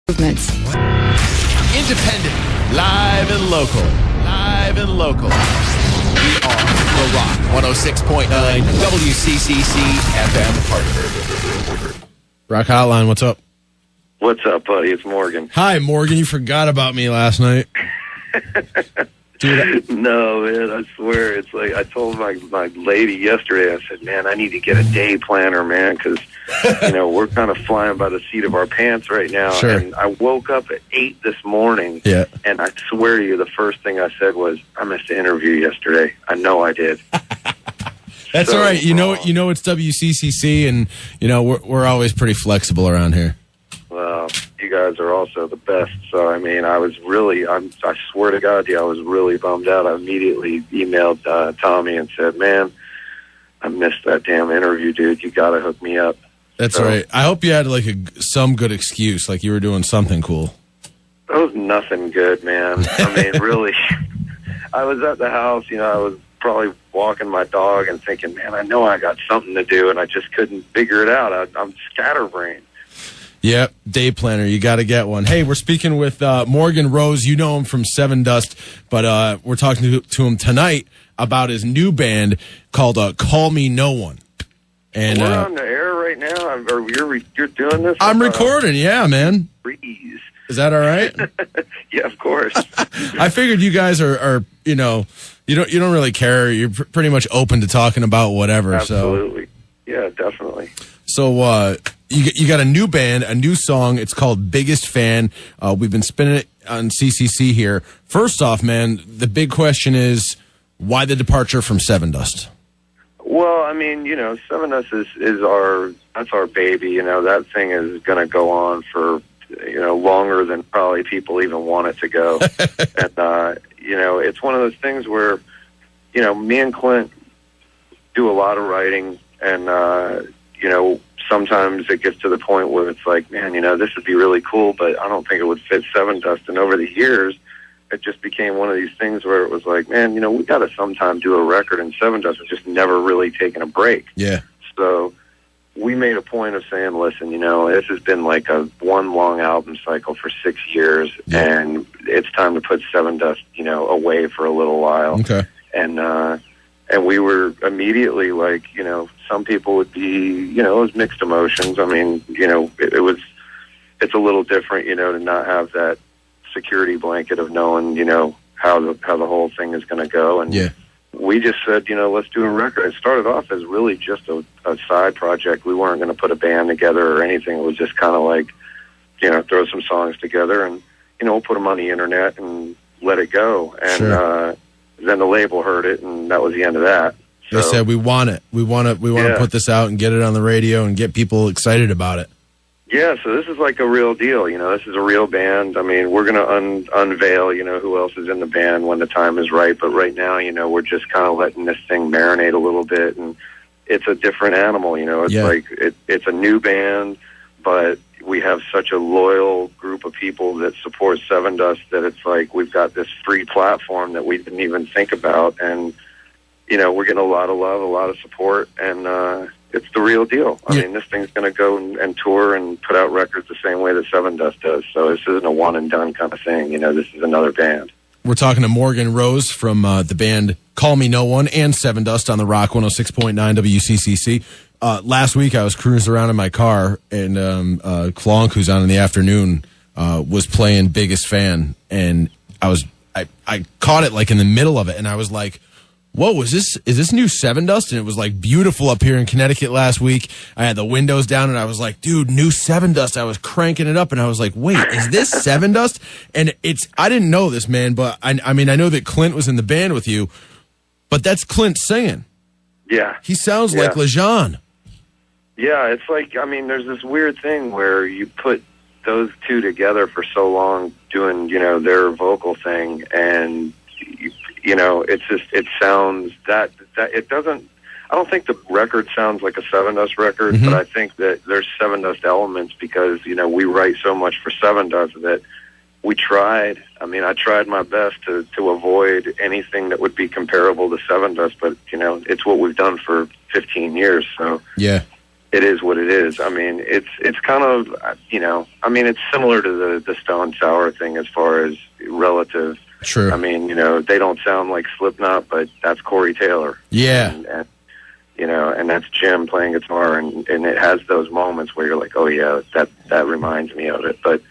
Movements. Independent, live and local. Live and local. We are The Rock 106.9 WCCC FM Hartford. Rock Hotline, what's up? What's up, buddy? It's Morgan. Hi, Morgan. You forgot about me last night. Dude, No, man, I swear. It's like I told my lady yesterday, I said, man, I need to get a day planner, man, because, we're kind of flying by the seat of our pants right now. Sure. And I woke up at 8 this morning, Yeah. and I swear to you, the first thing I said was, I missed the interview yesterday. I know I did. That's So, all right. You know it's WCCC, and, we're always pretty flexible around here. Well, you guys are also the best. So, I mean, I swear to God, I was really bummed out. I immediately emailed Tommy and said, man, I missed that damn interview, dude. You got to hook me up. That's all right. I hope you had some good excuse, like you were doing something cool. That was nothing good, man. I mean, really, I was at the house, I was probably walking my dog and thinking, man, I know I got something to do, and I just couldn't figure it out. I'm scatterbrained. Yep, day planner. You got to get one. Hey, we're speaking with Morgan Rose. You know him from Sevendust, but we're talking to him tonight about his new band called Call Me No One. And we're on the air right now. You're doing this? I'm recording. Yeah, man. Breeze. Is that all right? Yeah, of course. I figured you guys are you don't really care. You're pretty much open to talking about whatever. Absolutely. Yeah, definitely. So you got a new band, a new song. It's called Biggest Fan. We've been spinning it on CCC here. First off, man, the big question is, why the departure from Sevendust? Well, I mean, Sevendust is that's our baby. That thing is going to go on for, longer than probably people even want it to go. And, it's one of those things where, me and Clint do a lot of writing, and, sometimes it gets to the point where it's like, man, this would be really cool, but I don't think it would fit Sevendust. And over the years, it just became one of these things where it was like, man, we got to sometime do a record, and Sevendust was just never really taking a break. Yeah. So we made a point of saying, listen, this has been like one long album cycle for 6 years, and it's time to put Sevendust, away for a little while. Okay. And we were immediately like, some people would be, it was mixed emotions. I mean, it's a little different, to not have that security blanket of knowing, how the whole thing is going to go. And we just said, let's do a record. It started off as really just a side project. We weren't going to put a band together or anything. It was just kind of like, throw some songs together and, we'll put them on the internet and let it go. And, Sure. Then the label heard it, and that was the end of that. They said, we want it. We want to put this out and get it on the radio and get people excited about it. Yeah, so this is like a real deal. This is a real band. I mean, we're going to unveil, who else is in the band when the time is right. But right now, we're just kind of letting this thing marinate a little bit. And it's a different animal, It's like it's a new band, but we have such a loyal group of people that support Sevendust that it's like we've got this free platform that we didn't even think about. And, we're getting a lot of love, a lot of support, and it's the real deal. I mean, this thing's going to go and tour and put out records the same way that Sevendust does. So this isn't a one-and-done kind of thing. This is another band. We're talking to Morgan Rose from the band Call Me No One and Sevendust on the Rock 106.9 WCCC. Last week, I was cruising around in my car, and Clonk, who's on in the afternoon, was playing Biggest Fan, and I caught it like in the middle of it, and I was like, whoa, is this new Sevendust? And it was like beautiful up here in Connecticut last week. I had the windows down, and I was like, dude, new Sevendust. I was cranking it up, and I was like, wait, is this Sevendust? And I didn't know this, man, but I mean, I know that Clint was in the band with you, but that's Clint singing. Yeah. He sounds like LeJean. Yeah, it's like, I mean, there's this weird thing where you put those two together for so long doing, their vocal thing, and, it's just, it sounds that it doesn't, I don't think the record sounds like a Sevendust record, but I think that there's Sevendust elements because, we write so much for Sevendust that we tried. I mean, I tried my best to avoid anything that would be comparable to Sevendust, but, it's what we've done for 15 years, so. Yeah. it is what it is. I mean, it's kind of, I mean, it's similar to the Stone Sour thing as far as relative. Sure. I mean, they don't sound like Slipknot, but that's Corey Taylor. Yeah. And that's Jim playing guitar, and it has those moments where you're like, oh yeah, that reminds me of it. But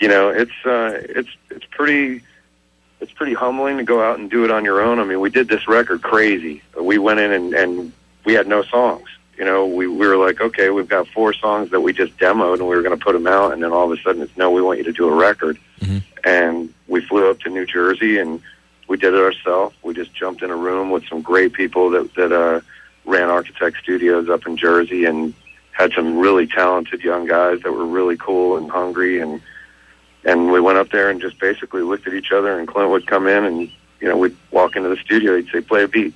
it's pretty humbling to go out and do it on your own. I mean, we did this record crazy. We went in and we had no songs. We were like, okay, we've got 4 songs that we just demoed, and we were going to put them out, and then all of a sudden it's, no, we want you to do a record. Mm-hmm. And we flew up to New Jersey, and we did it ourselves. We just jumped in a room with some great people that ran Architect Studios up in Jersey, and had some really talented young guys that were really cool and hungry, and we went up there and just basically looked at each other, and Clint would come in, and we'd walk into the studio, he'd say, play a beat.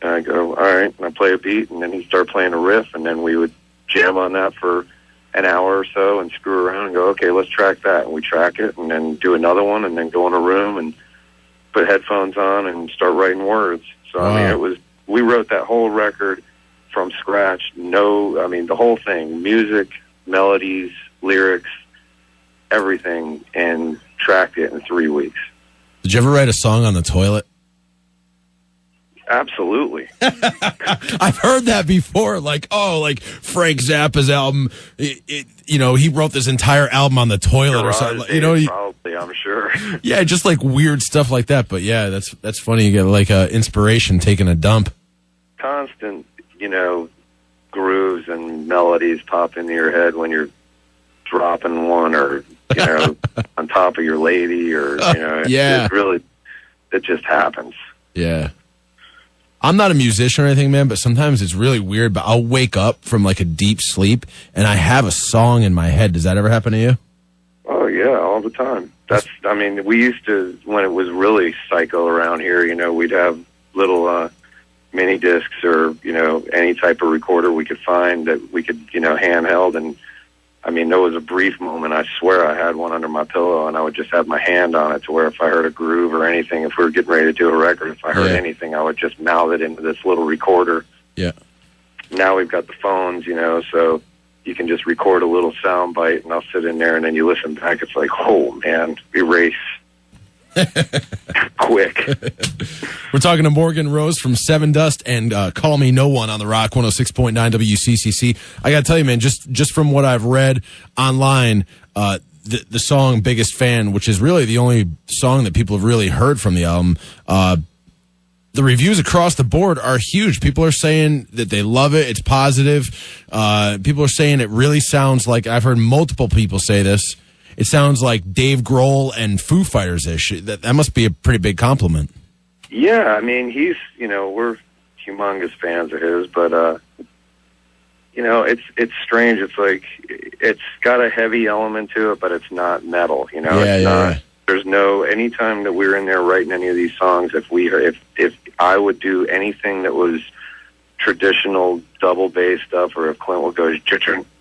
And I go, all right, and I play a beat, and then he'd start playing a riff, and then we would jam on that for an hour or so and screw around and go, okay, let's track that. And we track it, and then do another one, and then go in a room and put headphones on and start writing words. So, wow. I mean, we wrote that whole record from scratch. The whole thing, music, melodies, lyrics, everything, and tracked it in 3 weeks. Did you ever write a song on the toilet? Absolutely. I've heard that before. Like Frank Zappa's album, he wrote this entire album on the toilet or something. Probably, I'm sure. Yeah, just like weird stuff like that. But yeah, that's funny. You get like inspiration taking a dump. Constant, grooves and melodies pop into your head when you're dropping one, or on top of your lady, or yeah. It just happens. Yeah. I'm not a musician or anything, man, but sometimes it's really weird, but I'll wake up from like a deep sleep and I have a song in my head. Does that ever happen to you? Oh yeah, all the time. We used to, when it was really psycho around here, we'd have little mini discs or, any type of recorder we could find that we could, handheld. And there was a brief moment, I swear I had one under my pillow, and I would just have my hand on it to where if I heard a groove or anything, if we were getting ready to do a record, if I heard anything, I would just mouth it into this little recorder. Yeah. Now we've got the phones, so you can just record a little sound bite, and I'll sit in there, and then you listen back. It's like, oh, man, erase. Quick. We're talking to Morgan Rose from Sevendust and Call Me No One on the Rock 106.9 WCCC. I got to tell you, man, just from what I've read online, the song Biggest Fan, which is really the only song that people have really heard from the album, the reviews across the board are huge. People are saying that they love it. It's positive. People are saying it really sounds like, I've heard multiple people say this, it sounds like Dave Grohl and Foo Fighters-ish. That must be a pretty big compliment. Yeah, he's, we're humongous fans of his, but, it's strange. It's like, it's got a heavy element to it, but it's not metal, Yeah. There's anytime that we were in there writing any of these songs, if I would do anything that was traditional double bass stuff, or if Clint would go,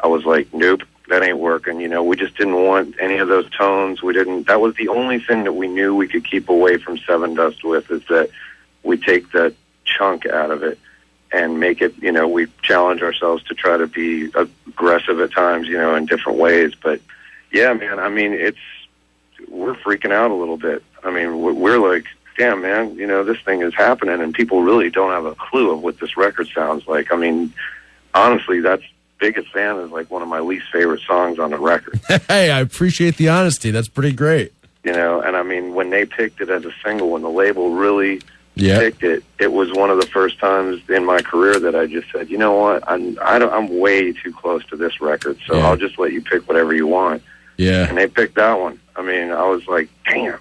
I was like, nope, that ain't working. We just didn't want any of those tones. That was the only thing that we knew we could keep away from Sevendust with, is that we take that chunk out of it and make it, we challenge ourselves to try to be aggressive at times, in different ways. But yeah, man, we're freaking out a little bit. We're like, damn, man, this thing is happening, and people really don't have a clue of what this record sounds like. Honestly, that's Biggest Fan is like one of my least favorite songs on the record. Hey, I appreciate the honesty. That's pretty great. And when they picked it as a single, when the label really picked it, it was one of the first times in my career that I just said, you know what, I'm way too close to this record, so I'll just let you pick whatever you want. Yeah. And they picked that one. I was like, damn.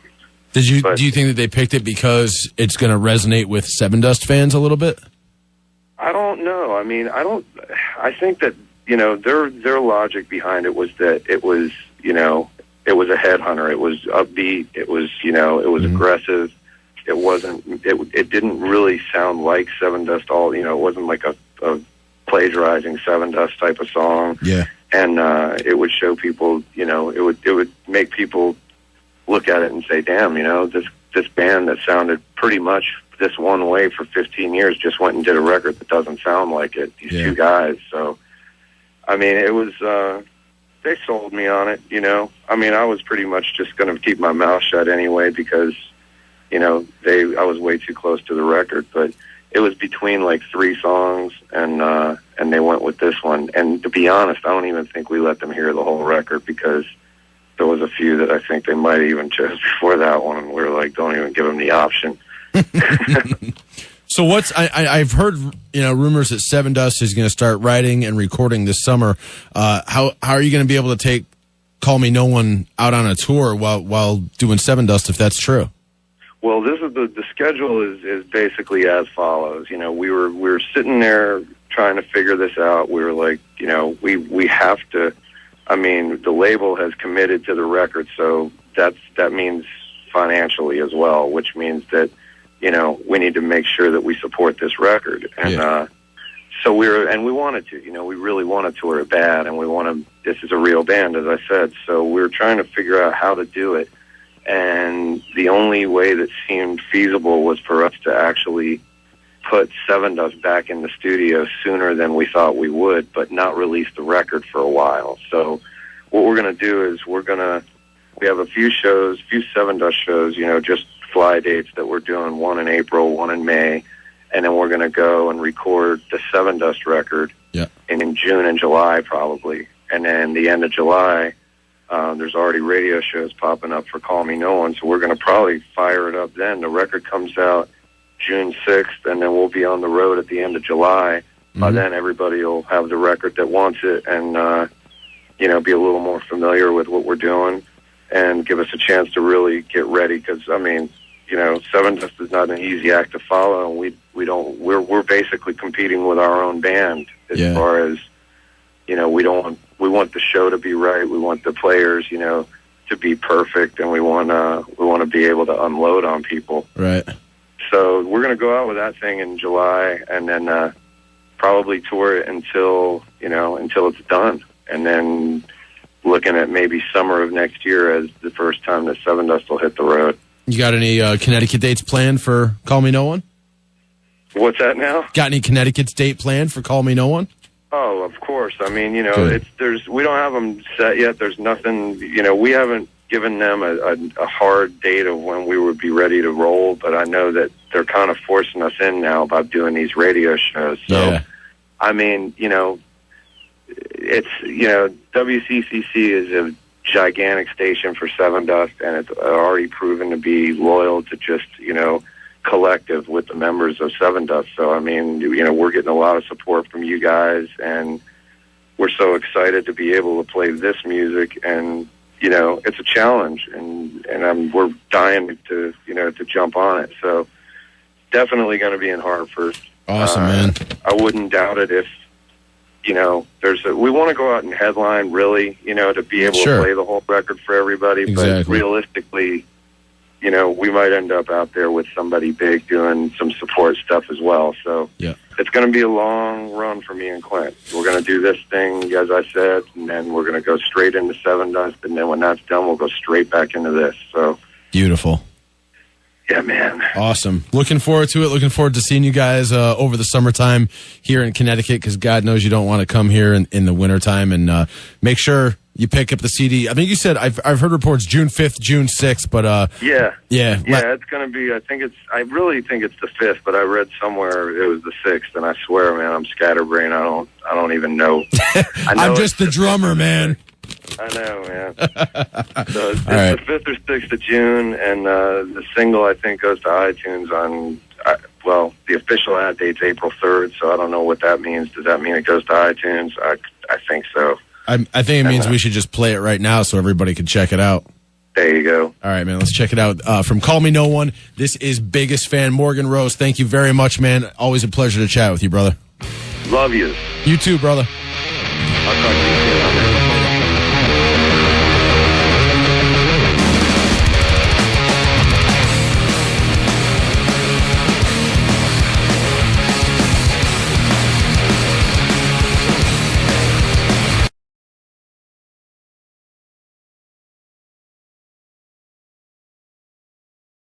Do you think that they picked it because it's going to resonate with Sevendust fans a little bit? I don't know. I think that, their logic behind it was that it was, it was a headhunter. It was upbeat. It was, it was aggressive. It wasn't, it didn't really sound like Sevendust it wasn't like a plagiarizing Sevendust type of song. Yeah. And, it would show people, it would make people look at it and say, damn, this band that sounded pretty much this one way for 15 years just went and did a record that doesn't sound like it. These two guys. So I mean, it was, they sold me on it, you know. I mean, I was pretty much just going to keep my mouth shut anyway because, you know, I was way too close to the record. But it was between like 3 songs, and they went with this one. And to be honest, I don't even think we let them hear the whole record because there was a few that I think they might have even chose before that one, and we were like, don't even give them the option. So I've heard, you know, rumors that Sevendust is going to start writing and recording this summer. How are you going to be able to take Call Me No One out on a tour while doing Sevendust if that's true? Well, this is the schedule is basically as follows. You know, we were sitting there trying to figure this out. We were like, you know, we have to. I mean, the label has committed to the record, so that means financially as well, which means that, you know, we need to make sure that we support this record. And so we wanted to, you know, we really wanted to tour it bad, and this is a real band, as I said. So we were trying to figure out how to do it. And the only way that seemed feasible was for us to actually put Sevendust back in the studio sooner than we thought we would, but not release the record for a while. So what we're going to do is we have a few Sevendust shows, you know, just fly dates that we're doing, one in April, one in May, and then we're going to go and record the Sevendust record in June and July probably. And then the end of July, there's already radio shows popping up for Call Me No One, so we're going to probably fire it up then. The record comes out June 6th, and then we'll be on the road at the end of July. By then, everybody will have the record that wants it and, you know, be a little more familiar with what we're doing and give us a chance to really get ready because, I mean, you know, Sevendust is not an easy act to follow, and we're basically competing with our own band as far as, you know, we want the show to be right. We want the players, you know, to be perfect, and we want to be able to unload on people. Right. So we're going to go out with that thing in July, and then probably tour it until it's done, and then looking at maybe summer of next year as the first time that Sevendust will hit the road. You got any Connecticut dates planned for Call Me No One? What's that now? Got any Connecticut date planned for Call Me No One? Oh, of course. I mean, you know, we don't have them set yet. There's nothing, you know, we haven't given them a hard date of when we would be ready to roll, but I know that they're kind of forcing us in now about doing these radio shows. So, I mean, you know, it's, you know, WCCC is a gigantic station for Sevendust, and it's already proven to be loyal to just, you know, collective with the members of Sevendust. So, I mean, you know, we're getting a lot of support from you guys, and we're so excited to be able to play this music, and, you know, it's a challenge, and we're dying to, you know, to jump on it. So, definitely going to be in Hartford. Awesome, man. I wouldn't doubt it if, you know, we want to go out and headline, really, you know, to be able to play the whole record for everybody. But realistically, you know, we might end up out there with somebody big doing some support stuff as well. So it's going to be a long run for me and Clint. We're going to do this thing, as I said, and then we're going to go straight into Sevendust, and then when that's done, we'll go straight back into this. So beautiful. Yeah, man. Awesome. Looking forward to it. Looking forward to seeing you guys over the summertime here in Connecticut, because God knows you don't want to come here in the wintertime. And make sure you pick up the CD. I think you said, I've heard reports June 5th, June 6th, but yeah, it's going to be, I really think it's the 5th, but I read somewhere it was the 6th, and I swear, man, I'm scatterbrained. I don't even know. I'm just the drummer, man. I know, man. So it's the 5th or 6th of June, and the single, I think, goes to iTunes on, the official ad date's April 3rd, so I don't know what that means. Does that mean it goes to iTunes? I think so. I think it means we should just play it right now so everybody can check it out. There you go. All right, man, let's check it out. From Call Me No One, this is Biggest Fan, Morgan Rose. Thank you very much, man. Always a pleasure to chat with you, brother. Love you. You too, brother. I'll talk to you soon.